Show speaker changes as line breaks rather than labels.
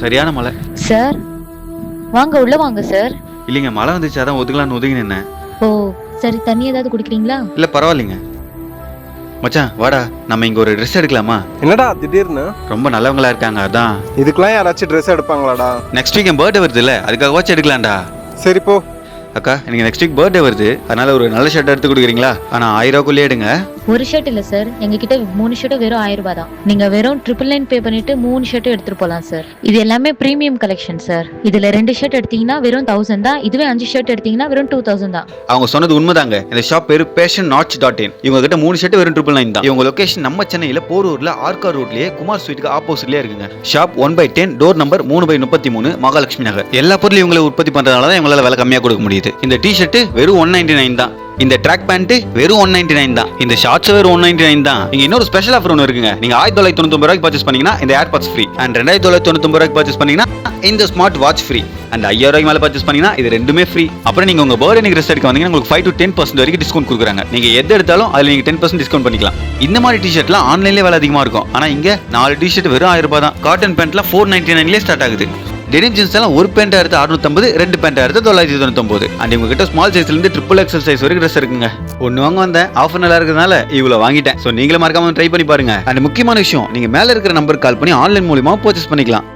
சரியான மழை.
சார் வாங்க, உள்ள வாங்க சார்.
இல்லைங்க, மழை வந்துச்சு, அதான் ஒதுக்கலான்னு ஒதுங்கி நின்னேன்.
ஓ சரி, தண்ணி ஏதாவது குடிக்கிறீங்களா?
இல்ல பரவாயில்லைங்க. மச்சான் வாடா, நம்ம இங்க ஒரு ட்ரெஸ் எடுக்கலாமா?
என்னடா திடீர்னு?
ரொம்ப நல்லவங்களா இருக்காங்க, அதான்.
இதுக்கெல்லாம் யாராச்சும் ட்ரெஸ் எடுப்பாங்களாடா?
நெக்ஸ்ட் வீக் என் பர்த்டே வருது இல்ல, அதுக்காக வாட்ச் எடுக்கலாம்டா.
சரி போ.
அக்கா, எனக்கு நெக்ஸ்ட் வீக் பர்த்டே வருது, அதனால ஒரு நல்ல ஷர்ட் எடுத்து கொடுக்குறீங்களா? ஆனா 1000 ரூபாய்க்குள்ளே எடுங்க.
ஒரு ஷர்ட் இல்ல சார், எங்க கிட்ட 3 ஷர்ட் வெறும் 1000 ரூபாய் தான். நீங்க வெறும் 999 பே பண்ணிட்டு 3 ஷர்ட் எடுத்துட்டு போலாம் சார். இது எல்லாமே பிரீமியம் கலெக்ஷன் சார். இதுல 2 ஷர்ட் எடுத்தீங்கன்னா வெறும் 1000 தான். இதுவே 5 ஷர்ட் எடுத்தீங்கன்னா வெறும் 2000 தான்.
அவங்க சொன்னது உண்மைதாங்க. இந்த ஷாப் பேரு passion.in. இவங்க கிட்ட 3 ஷர்ட் வெறும் 999 தான். இவங்க லொகேஷன் நம்ம சென்னையில போரூர்ல ஆர்கா ரோட்லயே குமார் ஸ்வீட்டுக்கு ஆப்போசிட்லயே இருக்குங்க. ஷாப் 1/10, டோர் நம்பர் 3/33, மகாலட்சுமி நகர். எல்லா பொருளையும் இவங்களை உற்பத்தி பண்றதுனால தான் இவங்களால விலை கம்மியா கொடுக்க முடியுது. இந்த டி ஷர்ட் வெறும் 199 தான். இந்த ட்ராக் பேண்ட் வெறும் 199 தான். இந்த ஷார்ட்ஸ் வெறும் 199 தான். இங்க இன்னொரு ஸ்பெஷல் ஆஃபர் ஒன்று இருக்குங்க. நீங்க 1999 ரூபாய்க்கு பர்ச்சேஸ் பண்ணீங்கன்னா இந்த ஏர்பாட்ஸ் ஃப்ரீ, அண்ட் 2999 ரூபாய்க்கு பர்ச்சேஸ் பண்ணீங்கன்னா இந்த ஸ்மார்ட் வாட்ச் ஃப்ரீ, அண்ட் 5000 ரூபாய்க்கு மேல பர்ச்சேஸ் பண்ணீங்கன்னா இது ரெண்டுமே ஃப்ரீ. அப்புறம் நீங்க உங்க பர்த்டே ட்ரெஸ் எடுக்க வந்தீங்கன்னா உங்களுக்கு 5 to 10% வரைக்கும் டிஸ்கவுண்ட் கொடுக்குறாங்க. நீங்க எது எடுத்தாலும் அதுல நீங்க 10% டிஸ்கவுண்ட் பண்ணிக்கலாம். இந்த மாதிரி டிஷர்ட்லாம் ஆன்லைன்லேயே விலை அதிகமா இருக்கும். ஆனா இங்க 4 டிஷர்ட் வெறும் 1000 ரூபாய் தான். காட்டன் பேண்ட்லாம் 499 ஸ்டார்ட் ஆகுது. டெனிம் ஜீன்ஸ் எல்லாம் ஒரு பேண்ட் எடுத்து 650, 2 பேண்ட் எடுத்து 999. அண்ட் உங்க கிட்ட ஸ்மால் சைஸ்ல இருந்து XXL சைஸ் வரைக்கும் ட்ரெஸ் இருக்குங்க. ஒன்னு வாங்க வந்தேன், ஆஃபர் நல்லா இருக்கிறதுனால இவ்வளவு வாங்கிட்டேன். சோ நீங்களும் மறக்காம ட்ரை பண்ணி பாருங்க. அண்ட் முக்கியமான விஷயம், நீங்க மேல இருக்கிற நம்பருக்கு கால் பண்ணி ஆன்லைன் மூலமா பர்ச்சேஸ் பண்ணிக்கலாம்.